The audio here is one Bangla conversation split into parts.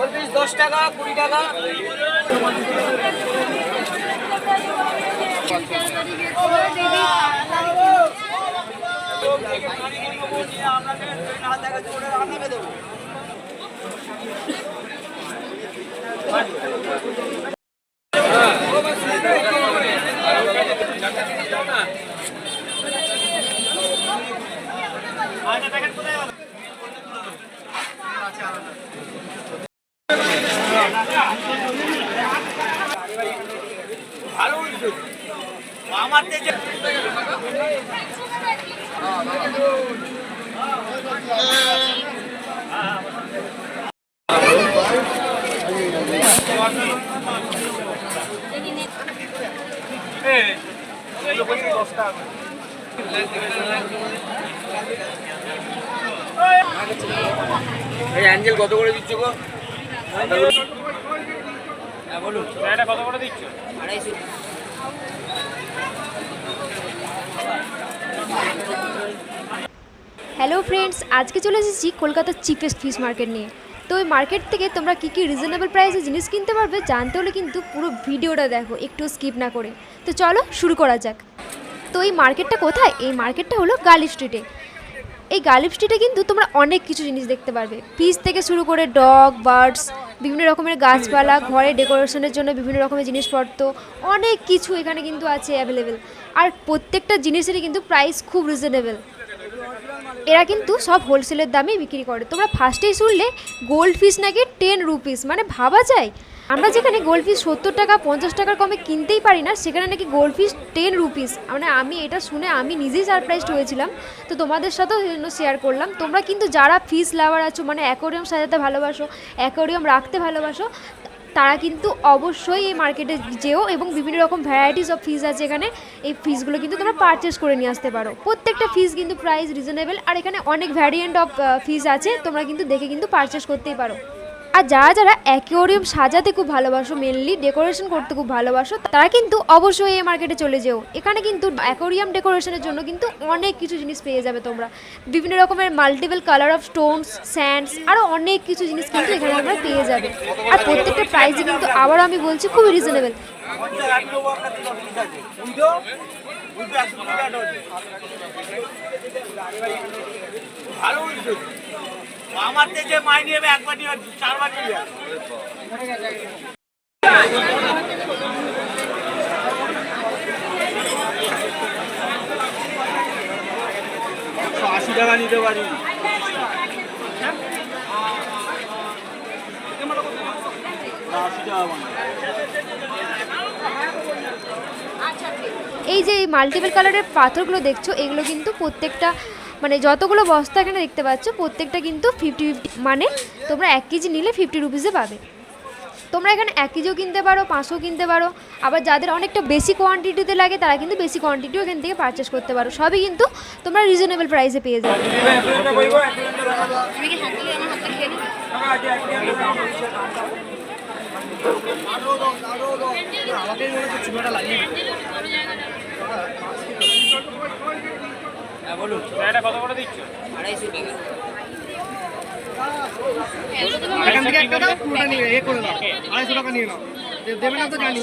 10 টাকা 20 টাকা। অ্যাঞ্জেল কত করে দিচ্ছ গো? বলুন এটা কত করে দিচ্ছ? 250। হ্যালো ফ্রেন্ডস, আজকে চলে এসেছি কলকাতার চিপেস্ট ফিশ মার্কেট নিয়ে। তো ওই মার্কেট থেকে তোমরা কী কী রিজনেবল প্রাইসে জিনিস কিনতে পারবে জানতে হলে কিন্তু পুরো ভিডিওটা দেখো, একটু স্কিপ না করে। তো চলো শুরু করা যাক। তো এই মার্কেটটা কোথায়? এই মার্কেটটা হলো গালিফ স্ট্রিটে। এই গালিফ স্ট্রিটে কিন্তু তোমরা অনেক কিছু জিনিস দেখতে পারবে, ফিশ থেকে শুরু করে ডগ, বার্ডস, বিভিন্ন রকমের গাছপালা, ঘরে ডেকোরেশনের জন্য বিভিন্ন রকমের জিনিসপত্র, অনেক কিছু এখানে কিন্তু আছে অ্যাভেলেবেল। আর প্রত্যেকটা জিনিসেরই কিন্তু প্রাইস খুব রিজনেবল। এরা কিন্তু সব হোলসেলের দামেই বিক্রি করে। তোমরা ফার্স্টেই শুনলে গোল্ড ফিশ নাকি 10 রুপিস, মানে ভাবা যায়। আমরা যেখানে গোল্ড ফিশ 70 টাকা 50 টাকার কমে কিনতেই পারি না, সেখানে নাকি গোল্ড ফিশ 10 রুপিস। মানে আমি এটা শুনে আমি নিজেই সারপ্রাইজড হয়েছিলাম। তো তোমাদের সাথেও জন্য শেয়ার করলাম। তোমরা কিন্তু যারা ফিশ লাভার আছো, মানে অ্যাকোয়ারিয়াম সাজাতে ভালোবাসো, অ্যাকোয়ারিয়াম রাখতে ভালোবাসো, তারা কিন্তু অবশ্যই এই মার্কেটে যেও এবং বিভিন্ন রকম ভ্যারাইটিস অফ ফিশ আছে এখানে। এই ফিশগুলো কিন্তু তোমরা পারচেস করে নিয়ে আসতে পারো। প্রত্যেকটা ফিশ কিন্তু প্রাইস রিজনেবল, আর এখানে অনেক ভ্যারিয়েন্ট অফ ফিশ আছে, তোমরা কিন্তু দেখে কিন্তু পারচেস করতেই পারো। আর যারা যারা অ্যাকোয়ারিয়াম সাজাতে খুব ভালোবাসো, মেনলি ডেকোরেশন করতে খুব ভালোবাসো, তারা কিন্তু অবশ্যই এই মার্কেটে চলে যেও। এখানে কিন্তু অ্যাকোয়ারিয়াম ডেকোরেশনের জন্য কিন্তু অনেক কিছু জিনিস পেয়ে যাবে তোমরা। বিভিন্ন রকমের multiple colour of Stones, sands, আরও অনেক কিছু জিনিস কিন্তু এখানে তোমরা পেয়ে যাবে। আর প্রত্যেকটা প্রাইসই কিন্তু আবারও আমি বলছি খুবই রিজনেবল। আমার যে মাইনে নেবে একবার নিয়ে 4বার নিয়ে 80 টাকা নিতে পারি। এই যে মাল্টিপল কালারের পাথরগুলো দেখছো, এগুলো কিন্তু প্রত্যেকটা, মানে যতগুলো বস্তা এখানে দেখতে পাচ্ছ, প্রত্যেকটা কিন্তু 50-50, মানে তোমরা 1 কেজি নিলে 50 রুপিসে পাবে। তোমরা এখানে 1 কেজিও কিনতে পারো, 500 কিনতে পারো। আবার যাদের অনেকটা বেশি কোয়ান্টিটিতে লাগে তারা কিন্তু বেশি কোয়ান্টিটিও এখান থেকে পারচেস করতে পারো। সবই কিন্তু তোমরা রিজনেবল প্রাইসে পেয়ে যাবে। বলুন এটা কত করে দিচ্ছ? 250 টাকা। এখান থেকে একটা দাও, পুরোটা নিয়ে এ করে দাও, 250 টাকা নিয়ে নাও। দেবে না তো জানি।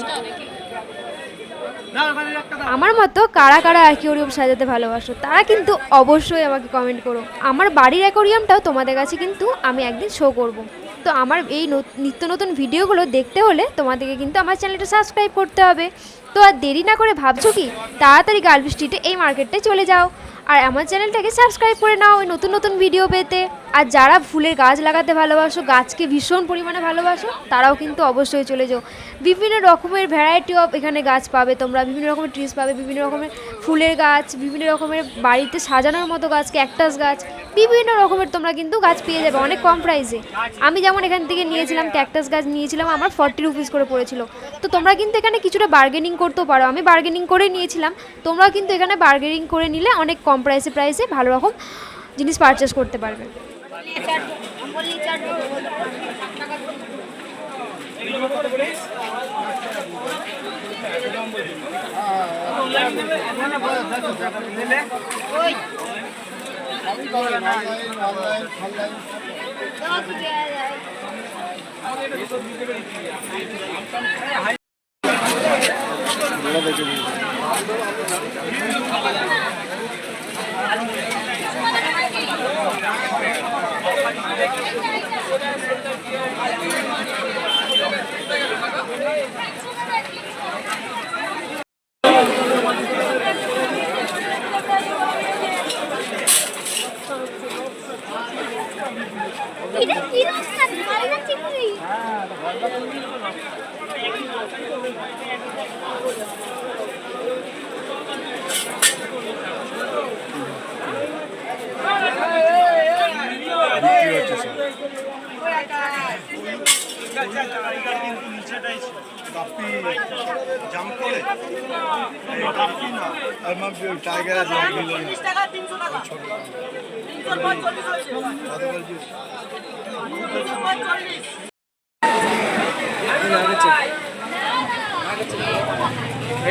আমার মতো কারা কারা অ্যাকোয়ারিয়াম সাজাতে ভালোবাসো তারা কিন্তু অবশ্যই আমাকে কমেন্ট করো। আমার বাড়ির অ্যাকোয়ারিয়ামটাও তোমাদের কাছে কিন্তু আমি একদিন শো করব। তো আমার এই নিত্য নতুন ভিডিওগুলো দেখতে হলে তোমাদেরকে কিন্তু আমার চ্যানেলটা সাবস্ক্রাইব করতে হবে। তো আর দেরি না করে ভাবছো কি, তাড়াতাড়ি গালিফ স্ট্রিটে এই মার্কেটটায় চলে যাও আর আমার চ্যানেলটাকে সাবস্ক্রাইব করে নাও ওই নতুন নতুন ভিডিও পেতে। আর যারা ফুলের গাছ লাগাতে ভালোবাসো, গাছকে ভীষণ পরিমাণে ভালোবাসো, তারাও কিন্তু অবশ্যই চলে যাও। বিভিন্ন রকমের ভ্যারাইটি অফ এখানে গাছ পাবে তোমরা, বিভিন্ন রকমের ট্রিজ পাবে, বিভিন্ন রকমের ফুলের গাছ, বিভিন্ন রকমের বাড়িতে সাজানোর মতো গাছ, ক্যাকটাস গাছ, বিভিন্ন রকমের তোমরা কিন্তু গাছ পেয়ে যাবে অনেক কম প্রাইসে। আমি যেমন এখান থেকে নিয়েছিলাম ক্যাকটাস গাছ নিয়েছিলাম, আমার 40 রুপিস করে পড়েছিল। তো তোমরা কিন্তু এখানে কিছুটা বার্গেনিং করতেও পারো, আমি বার্গেনিং করে নিয়েছিলাম। তোমরা কিন্তু এখানে বার্গেনিং করে নিলে অনেক কম প্রাইসে ভালো রকম জিনিস পারচেস করতে পারবে।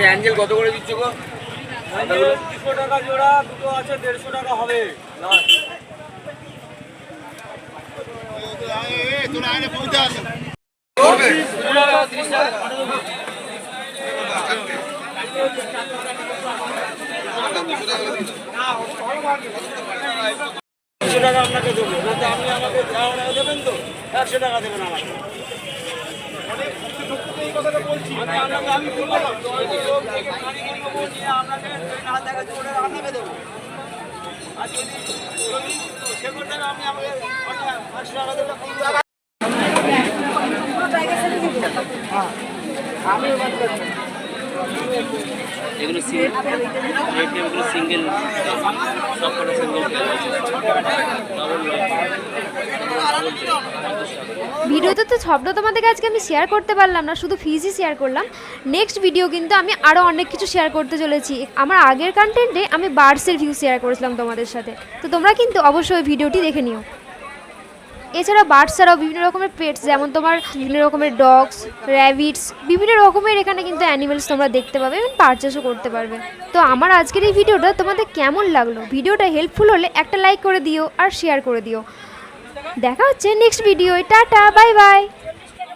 অ্যাঞ্জেল কত করে দিচ্ছ গো? 200 টাকা জোড়া, দুটো আছে 150 টাকা হবে। টাকা আপনাকে দেবো, আপনি আমাকে দেবেন তো 100 টাকা দেবেন আমাকে। এই কথাটা বলছি আমি আপনাকে দেবো। আর যদি সে করতে আমি আমাকে 100 টাকা দেবো। এগুলো সিঙ্গেল ভিডিওতে তো সবটা তোমাদেরকে আজকে আমি শেয়ার করতে পারলাম না, শুধু ফিজই শেয়ার করলাম। নেক্সট ভিডিও কিন্তু আমি আরও অনেক কিছু শেয়ার করতে চলেছি। আমার আগের কন্টেন্টে আমি বার্ডসের ভিউ শেয়ার করেছিলাম তোমাদের সাথে, তো তোমরা কিন্তু অবশ্যই ভিডিওটি দেখে নিও। এছাড়াও বার্ডস ছাড়াও বিভিন্ন রকমের পেটস, যেমন তোমার বিভিন্ন রকমের ডগস, র্যাবিটস, বিভিন্ন রকমের এখানে কিন্তু অ্যানিমেলস তোমরা দেখতে পাবে এবং পারচেসও করতে পারবে। তো আমার আজকের এই ভিডিওটা তোমাদের কেমন লাগলো? ভিডিওটা হেল্পফুল হলে একটা লাইক করে দিও আর শেয়ার করে দিও। দেখা হচ্ছে নেক্সট ভিডিওয়। Tata, bye by.